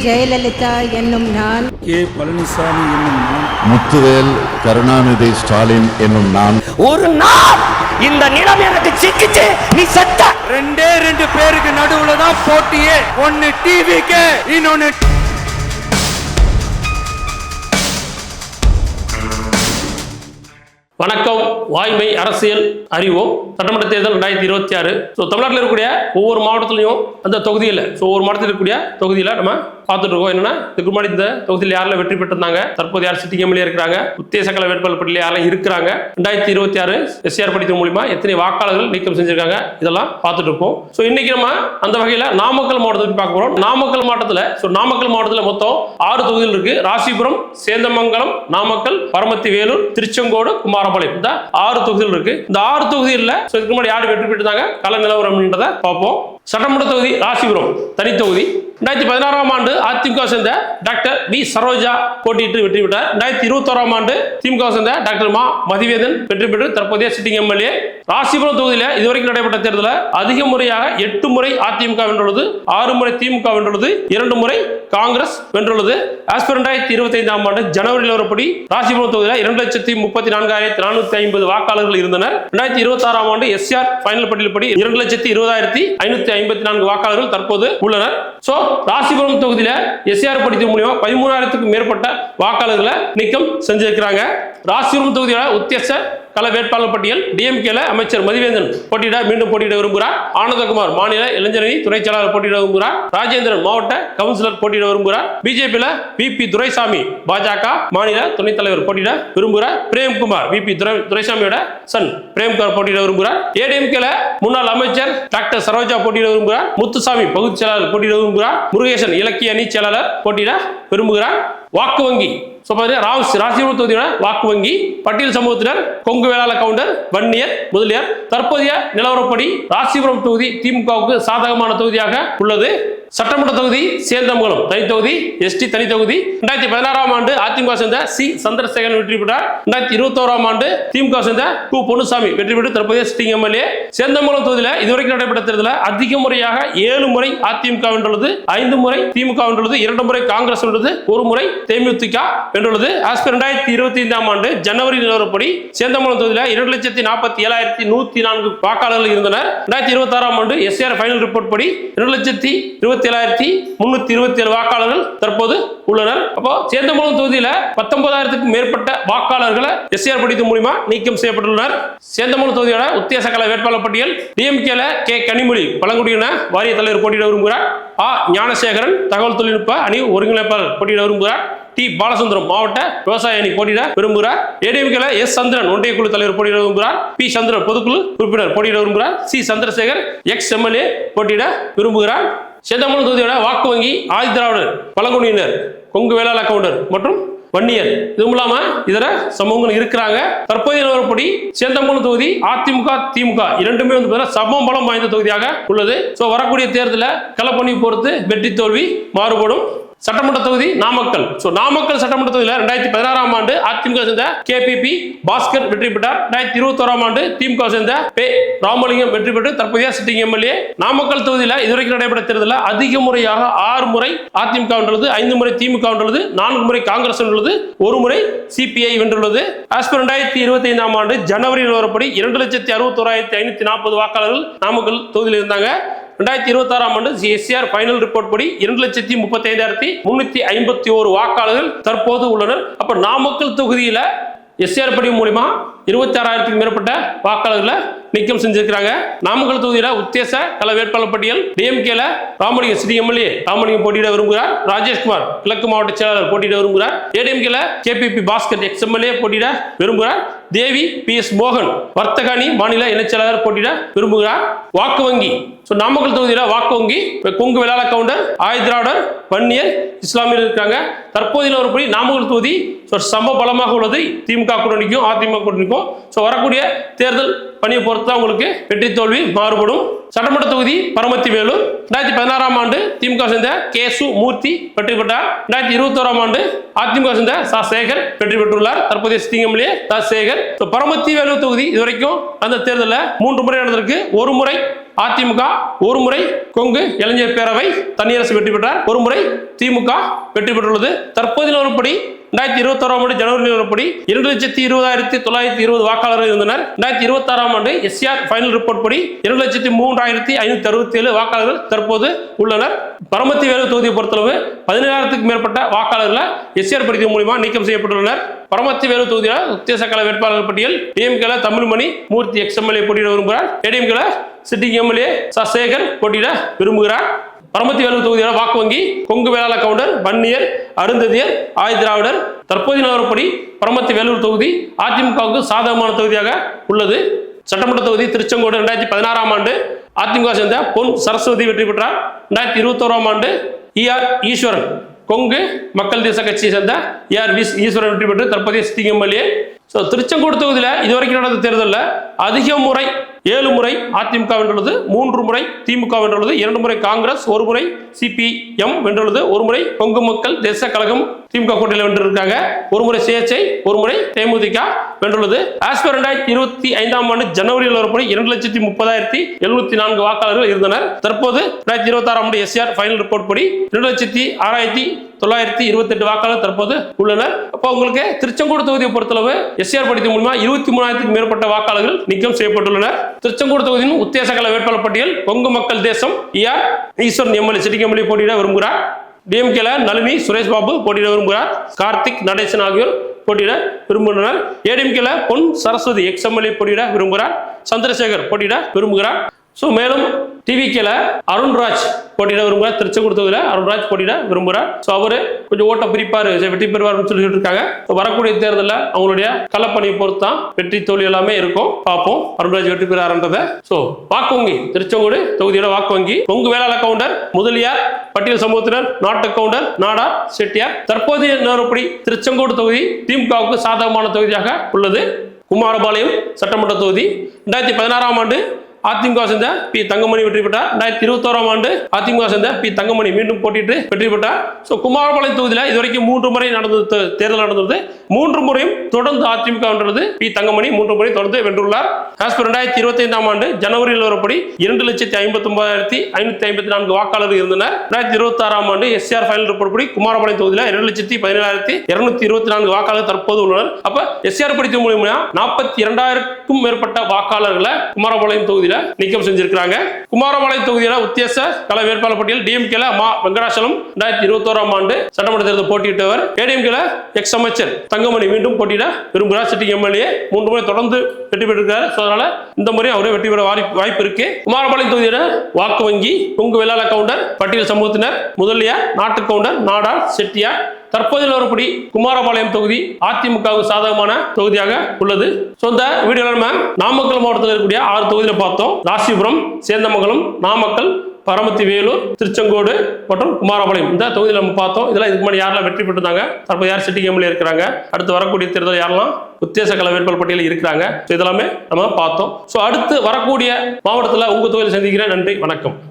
ஜெயலலிதா என்னும் நான், கே பழனிசாமி என்னும் நான், முத்துவேல் கருணாநிதி ஸ்டாலின் என்னும் நான், ஒரு நாள் இந்த நிலம் எனக்கு சிக்கிச்சு, நீ செத்த. ரெண்டு பேருக்கு நடுவுல தான் போட்டியே. ஒன்னு டிவிக்கு, இன்னொன்னு வணக்கம். வாய்மை அரசியல் அறிவோம். சட்டமன்ற தேர்தல் 2026. தமிழ்நாட்டில் இருக்கக்கூடிய ஒவ்வொரு மாவட்டத்திலையும் அந்த தொகுதியில் ஒவ்வொரு மாவட்டத்தில் இருக்கக்கூடிய தொகுதியில் நம்ம பார்த்துட்டு இருக்கோம். என்னன்னா, இதுக்கு முன்னாடி இந்த தொகுதியில் யாரெல்லாம் வெற்றி பெற்றிருந்தாங்க, தற்போது யார் சிட்டிங் எம்எல்ஏ இருக்கிறாங்க, உத்தேசக்கல வேட்பாளர் பட்டியலில் யாரெல்லாம் இருக்கிறாங்க, 2026 எஸ்ஆர் படித்தின் மூலமா எத்தனை வாக்காளர்கள் நீக்கம் செஞ்சிருக்காங்க, இதெல்லாம் பார்த்துட்டு இருப்போம். இன்னைக்கு நம்ம அந்த வகையில் நாமக்கல் மாவட்டத்தை பார்க்க போறோம். நாமக்கல் மாவட்டத்தில் மொத்தம் 6 தொகுதிகள் இருக்கு. ராசிபுரம், சேந்தமங்கலம், நாமக்கல், பரமத்தி வேலூர், திருச்செங்கோடு, குமாரபாளையம், இந்த 6 தொகுதிகள் இருக்கு. இந்த 6 தொகுதியில் இதுக்கு முன்னாடி யார் வெற்றி பெற்றிருந்தாங்க, கள நிலவரம் பார்ப்போம். சட்டமன்ற தொகுதி ராசிபுரம் தனி தொகுதி. 2016 ஆண்டு அதிமுக சேர்ந்த டாக்டர் வி சரோஜா போட்டியிட்டு வெற்றி பெற்றார். 2021 ஆண்டு திமுக சேர்ந்த டாக்டர் மா மதிவேதன் வெற்றி பெற்று தற்போதைய சிட்டிங் எம்எல்ஏ. ராசிபுரம் தொகுதியில் இதுவரைக்கும் நடைபெற்ற தேர்தலில் அதிக முறையாக 8 முறை அதிமுக வென்றுள்ளது, 6 முறை திமுக வென்றுள்ளது, 2 முறை காங்கிரஸ் வென்றுள்ளது. ஆஸ் பர் 2025 ஆண்டு ஜனவரி நிலவரப்படி ராசிபுரம் தொகுதியில் 2,34,450 வாக்காளர்கள் இருந்தனர். 2026 ஆண்டு எஸ்ஆர் ஃபைனல் பட்டியல்படி 2,20,554 வாக்காளர்கள் தற்போது உள்ளனர். ராசிபுரம் தொகுதியில எஸ்ஆர் படித்தின் மூலமா 13,000க்கும் மேற்பட்ட வாக்காளர்களை நீக்கம் செஞ்சிருக்கிறாங்க. ராசிபுரம் தொகுதியோட உத்தேச கள வேட்பாளர் பட்டியல் டிஎம்கேல அமைச்சர் மதிவேந்தன் மீண்டும் போட்டியிட விரும்புகிறார். ஆனந்தகுமார் மாநில இளைஞரணி துணை செயலாளர் போட்டியிட விரும்புகிறார். ராஜேந்திரன் மாவட்ட கவுன்சிலர் போட்டியிட விரும்புகிறார். பிஜேபியில விபி துரைசாமி பாஜக மாநில துணைத் தலைவர் போட்டியிட விரும்புகிறார். பிரேம்குமார் விபி துரைசாமியோட சன் பிரேம்குமார் போட்டியிட விரும்புகிறார். ஏடிஎம்கேல முன்னாள் அமைச்சர் டாக்டர் சரோஜா போட்டியிட விரும்புகிறார். முத்துசாமி பகுதி செயலாளர் போட்டியிட விரும்புகிறார். முருகேசன் இலக்கிய அணி செயலாளர் போட்டியிட விரும்புகிறார். வாக்கு வங்கி ராசிபுரம் தொகுதியோட வாக்கு வங்கி பட்டியல் சமூகத்தினர் கொங்கு வேளாள கவுண்டர், வன்னியர், முதலியார். தற்போதைய நிலவரப்படி ராசிபுரம் தொகுதி திமுகவுக்கு சாதகமான தொகுதியாக உள்ளது. சட்டமன்ற தொகுதி சேந்தமங்கலம் தனி தொகுதி, எஸ்டி தனி தொகுதி. 2016 ஆண்டு அதிமுக சேர்ந்த சி சந்திரசேகரன் வெற்றி பெற்றார். 2021 ஆண்டு திமுக சேர்ந்த கு பொன்னுசாமி வெற்றி பெற்று தற்போதைய சிட்டிங் எம்எல்ஏ. சேந்தமங்கலம் தொகுதியில் இதுவரைக்கும் நடைபெற்ற தேர்தலில் அதிக முறையாக 7 முறை அதிமுக வென்றுள்ளது, 5 முறை திமுக வென்றுள்ளது, 2 முறை காங்கிரஸ் வென்றுள்ளது, 1 முறை தேமுதிக வென்றுள்ளது. ஆஸ் பர் 2025 ஆண்டு ஜனவரி நிலவரப்படி சேந்தமங்கலம் தொகுதியில் 2,47,104 வாக்காளர்கள் இருந்தனர். 2026 ஆண்டு எஸ்ஆர் ஃபைனல் ரிப்போர்ட் படி 2,27,327 வாக்காளர்கள் தற்போது உள்ளனர். அப்போ சேந்தமங்கலம் தொகுதியில் 19,000க்கும் மேற்பட்ட வாக்காளர்களை எஸ்ஆர் படித்தின் மூலமா நீக்கம் செய்யப்பட்டுள்ளனர். சேந்தமங்கலம் தொகுதியோட உத்தேச கள வேட்பாளர் பட்டியல் டிஎம்கேல கே கனிமொழி பழங்குடியின வாரிய தலைவர் போட்டியிட விரும்புகிறார். ஆ ஞானசேகரன் தகவல் தொழில்நுட்ப அணி ஒருங்கிணைப்பாளர் போட்டியிட விரும்புகிறார். டி பாலசுந்தரம் மாவட்ட விவசாய அணி போட்டியிட விரும்புகிறார். ஏடிஎம்கேல எஸ் சந்திரன் ஒன்றிய குழு தலைவர் போட்டியிட விரும்புகிறார். பி சந்திரன் பொதுக்குழு உறுப்பினர் போட்டியிட விரும்புகிறார். சி சந்திரசேகர் எக்ஸ் எம்எல்ஏ போட்டியிட விரும்புகிறார். சேந்தமங்கலம் தொகுதியோட வாக்கு வங்கி ஆதிதிராவிடர், பழங்குடியினர், கொங்கு வேளாள கவுண்டர் மற்றும் வன்னியர், இதுவும் இல்லாம இதர சமூகங்கள் இருக்கிறாங்க. தற்போதைய நிலவரப்படி சேந்தமங்கலம் தொகுதி அதிமுக திமுக இரண்டுமே சம பலம் வாய்ந்த தொகுதியாக உள்ளது. வரக்கூடிய தேர்தலில் களப்பணி பொறுத்து வெற்றி தோல்வி மாறுபடும். சட்டமன்ற தொகுதி நாமக்கல். நாமக்கல் சட்டமன்ற தொகுதியில் 2016 ஆண்டு அதிமுக சேர்ந்த கேபிபி பாஸ்கர் வெற்றி பெற்றார். 2021 ஆண்டு திமுக சேர்ந்த பே ராமலிங்கம் வெற்றி பெற்று தற்போதைய சிட்டிங் எம்எல்ஏ. நாமக்கல் தொகுதியில் இதுவரைக்கும் நடைபெற்ற தேர்தலில் அதிக முறையாக 6 முறை அதிமுக வென்றுள்ளது, 5 முறை திமுக வென்றுள்ளது, 4 முறை காங்கிரஸ் வென்றுள்ளது, 1 முறை சிபிஐ வென்றுள்ளது. ஆஸ் பர் 2025 ஆண்டு ஜனவரி நிலவரப்படி 2,61,540 வாக்காளர்கள் நாமக்கல் தொகுதியில் இருந்தாங்க. 2026 ஆண்டு எஸ்ஆர் ஃபைனல் ரிப்போர்ட் படி 2,35,351 வாக்காளர்கள் தற்போது உள்ளனர். அப்ப நாமக்கல் தொகுதியில எஸ்ஆர் படி மூலமா 26,000க்கும் மேற்பட்ட வாக்காளர்களை நீக்கம் செஞ்சிருக்கிறாங்க. நாமக்கல் தொகுதியில உத்தேச கள வேட்பாளர் பட்டியல் டிஎம்கேல ராமலிங்கம் சிட்டி எம்எல்ஏ ராமலிங்கம் போட்டியிட விரும்புகிறார். ராஜேஷ்குமார் கிழக்கு மாவட்ட செயலாளர் போட்டியிட விரும்புகிறார். ஏடிஎம்கேல கேபிபி பாஸ்கர் எக்ஸ் எம்எல்ஏ போட்டியிட விரும்புகிறார். தேவி PS மோகன் வர்த்தக அணி மாநில இணைச் செயலாளர் போட்டியிட விரும்புகிறார். வாக்கு வங்கி நாமக்கல் தொகுதியில வாக்கு வங்கி கொங்கு வேளாள கவுண்டர், ஆதிதிராவிடர், வன்னியர், இஸ்லாமியர் இருக்காங்க. தற்போதைய ஒருபடி நாமக்கல் தொகுதி சம பலமாக உள்ளது. திமுக கூட்டணிக்கும் அதிமுக கூட்டணிக்கும் வரக்கூடிய தேர்தல் பணியை பொறுத்து தான் உங்களுக்கு வெற்றி தோல்வி மாறுபடும். சட்டமன்ற தொகுதி பரமத்தி வேலூர். 2016 ஆண்டு திமுக சேர்ந்த கேசு மூர்த்தி வெற்றி பெற்றார். 2021 ஆண்டு அதிமுக சேர்ந்த சா சேகர் வெற்றி பெற்றுள்ளார். தற்போதைய சிட்டிங் எம்எல்ஏ சா சேகர். பரமத்தி வேலூர் தொகுதி இதுவரைக்கும் அந்த தேர்தலில் 3 முறை நடந்திருக்கு. 1 முறை அதிமுக ஒரு முறை கொங்கு இளைஞர் பேரவை தனியரசு வெற்றி பெற்றார், ஒரு முறை திமுக வெற்றி பெற்றுள்ளது. தற்போதைய நிலவரப்படி 2021 ஆண்டு ஜனவரி நிலவரப்படி 2,20,920 வாக்காளர்கள் இருந்தனர். 2026 ஆண்டு SCR ஃபைனல் ரிப்போர்ட் படி 2,03,567 வாக்காளர்கள் தற்போது உள்ளனர். பரமத்தி வேலூர் தொகுதியை பொறுத்தளவு 17,000க்கும் மேற்பட்ட வாக்காளர்கள் SCR படிவம் மூலமாக நீக்கம் செய்யப்பட்டுள்ளனர். பரமத்தி வேலூர் தொகுதியில் உத்தேச கள வேட்பாளர்கள் பட்டியல் DMK தமிழ்மணி மூர்த்தி XMLA போட்டியிட விரும்புகிறார். ADMK சிட்டிங் MLA சேகர் போட்டியிட விரும்புகிறார். பரமத்தி வேலூர் தொகுதியில் வாக்கு வங்கி கொங்கு வேளாள கவுண்டர், வன்னியர், அருந்ததியர், ஆய் திராவிடர். தற்போதைய நிலவரப்படி பரமத்தி வேலூர் தொகுதி அதிமுகவுக்கு சாதகமான தொகுதியாக உள்ளது. சட்டமன்ற தொகுதி திருச்செங்கோடு 2016 ஆண்டு அதிமுக சேர்ந்த பொன் சரஸ்வதி வெற்றி பெற்றார். 2021 ஆண்டு ஈஸ்வரன் கொங்கு மக்கள் தேச கட்சியை சேர்ந்த ஈஸ்வரன் வெற்றி பெற்று தற்போதைய சிட்டிங் MLA. திருச்செங்கோடு தொகுதியில் இதுவரைக்கும் நடந்த தேர்தலில் அதிக முறை 7 முறை அதிமுக வென்றுள்ளது, 3 முறை திமுக வென்றுள்ளது, 2 முறை காங்கிரஸ், 1 முறை CPM வென்றுள்ளது, 1 முறை கொங்கு மக்கள் தேச கழகம் திமுக கூட்டணியில் வென்றிருக்காங்க, 1 முறை CHI, 1 முறை தேமுதிக வென்றுள்ளது. ஆஸ்பர் 2025 ஆண்டு ஜனவரி நிலவரப்படி 2,30,704 வாக்காளர்கள் இருந்தனர். தற்போது 2026 ஆண்டு SCR ஃபைனல் ரிப்போர்ட் படி 2,06,928 வாக்காளர் தற்போது உள்ளனர். அப்போ உங்களுக்கு திருச்செங்கோடு தொகுதியை பொறுத்தளவு SCR படித்த மூலமா 23,000க்கும் மேற்பட்ட வாக்காளர்கள் நீக்கம் செய்யப்பட்டுள்ளனர். திருச்செங்கோடு தொகுதியின் உத்தேச கள வேட்பாளர் பட்டியல் கொங்கு மக்கள் தேசம் ஈஸ்வரன் MLA சிட்டிங் MLA போட்டியிட விரும்புகிறார். DMK நளினி சுரேஷ் பாபு போட்டியிட விரும்புகிறார். கார்த்திக் நடேசன் ஆகியோர் போட்டியிட விரும்புகின்றனர். ADMK பொன் சரஸ்வதி XMLA போட்டியிட விரும்புகிறார். சந்திரசேகர் போட்டியிட விரும்புகிறார். மேலும் TVK அருண்ராஜ் போட்டியிட விரும்புகிறார். திருச்செங்கோடு தொகுதியில் அருண்ராஜ் போட்டியிட விரும்புகிறார். அவரு கொஞ்சம் ஓட்ட பிரிப்பாரு, வெற்றி பெறுவார்னு சொல்லிட்டு இருக்காங்க. வரக்கூடிய தேர்தலில் அவங்களுடைய களப்பணியை பொறுத்து தான் வெற்றி தோல்வி எல்லாமே இருக்கும். பார்ப்போம் அருண்ராஜ் வெற்றி பெறாருன்றதை. வாக்கு வங்கி திருச்செங்கோடு தொகுதியோட வாக்கு வங்கி கொங்கு வேளாள கவுண்டர், முதலியார், பட்டியல் சமூகத்தினர், நாட்டு கவுண்டர், நாடார், செட்டியார். தற்போதைய நிலவரப்படி திருச்செங்கோடு தொகுதி திமுகவுக்கு சாதகமான தொகுதியாக உள்ளது. குமாரபாளையம் சட்டமன்ற தொகுதி 2016 ஆண்டு அதிமுக சேர்ந்த பி தங்கமணி வெற்றி பெற்றார். 2021 ஆண்டு அதிமுக சேர்ந்த பி தங்கமணி மீண்டும் போட்டியிட்டு வெற்றி பெற்றார். குமாரபாளையம் தொகுதியில் இதுவரைக்கும் 3 முறை நடந்தது, தேர்தல் நடந்தது. 3 முறையும் தொடர்ந்து அதிமுக வென்றது. பி தங்கமணி 3 முறை தொடர்ந்து வென்றுள்ளார். ஆஸ்பர் 2025 ஆண்டு ஜனவரி நிலவரப்படி 2,59,554 வாக்காளர்கள் இருந்தனர். 2026 ஆண்டு SCR ஃபைனல் ரிப்போர்ட் படி குமாரபாளையம் தொகுதியில் 2,17,224 வாக்காளர்கள் தற்போது உள்ளனர். அப்ப SCR படித்த மூலமா 42,000க்கும் மேற்பட்ட வாக்காளர்களை குமாரபாளையம் தொகுதியில் நீக்கம் செஞ்சிருக்காங்க. குமாரபாளையம் தொகுதியில் உத்தேச கள வேட்பாளர் பட்டியல் DMK மா வெங்கடாசலம் 2021 ஆண்டு சட்டமன்ற தேர்தல் போட்டியிட்டவர். ADMK எக்ஸ் அமைச்சர் தங்கமணி மீண்டும் போட்டியிட விரும்புகிறார். சிட்டிங் MLA 3 முறை தொடர்ந்து வெற்றி பெற்றிருக்கிறார். அதனால இந்த முறை அவரே வெற்றி பெற வாய்ப்பு இருக்கு. குமாரபாளையம் தொகுதியோட வாக்கு வங்கி கொங்கு வேளாள கவுண்டர், பட்டியல் சமூகத்தினர், முதலியார், நாட்டு கவுண்டர், நாடார், செட்டியார். தற்போதைய நிலவரப்படி குமாரபாளையம் தொகுதி அதிமுகவுக்கு சாதகமான தொகுதியாக உள்ளது. இந்த வீடியோல நம்ம நாமக்கல் மாவட்டத்தில் இருக்கக்கூடிய 6 தொகுதியில் பார்த்தோம். ராசிபுரம், சேந்தமங்கலம், நாமக்கல், பரமத்தி வேலூர், திருச்செங்கோடு மற்றும் குமாரபாளையம் இந்த தொகுதியில் நம்ம பார்த்தோம். இதெல்லாம் இதுக்கு முன்னாடி யாரெல்லாம் வெற்றி பெற்றிருந்தாங்க, தற்போது யார் சிட்டிங் MLA இருக்கிறாங்க, அடுத்து வரக்கூடிய தேர்தல் யாரெல்லாம் உத்தேச கள வேட்பாளர் பட்டியலில் இருக்கிறாங்க, இதெல்லாமே நம்ம பார்த்தோம். அடுத்து வரக்கூடிய மாவட்டத்தில் உங்க தொகுதியில் சந்திக்கிறேன். நன்றி, வணக்கம்.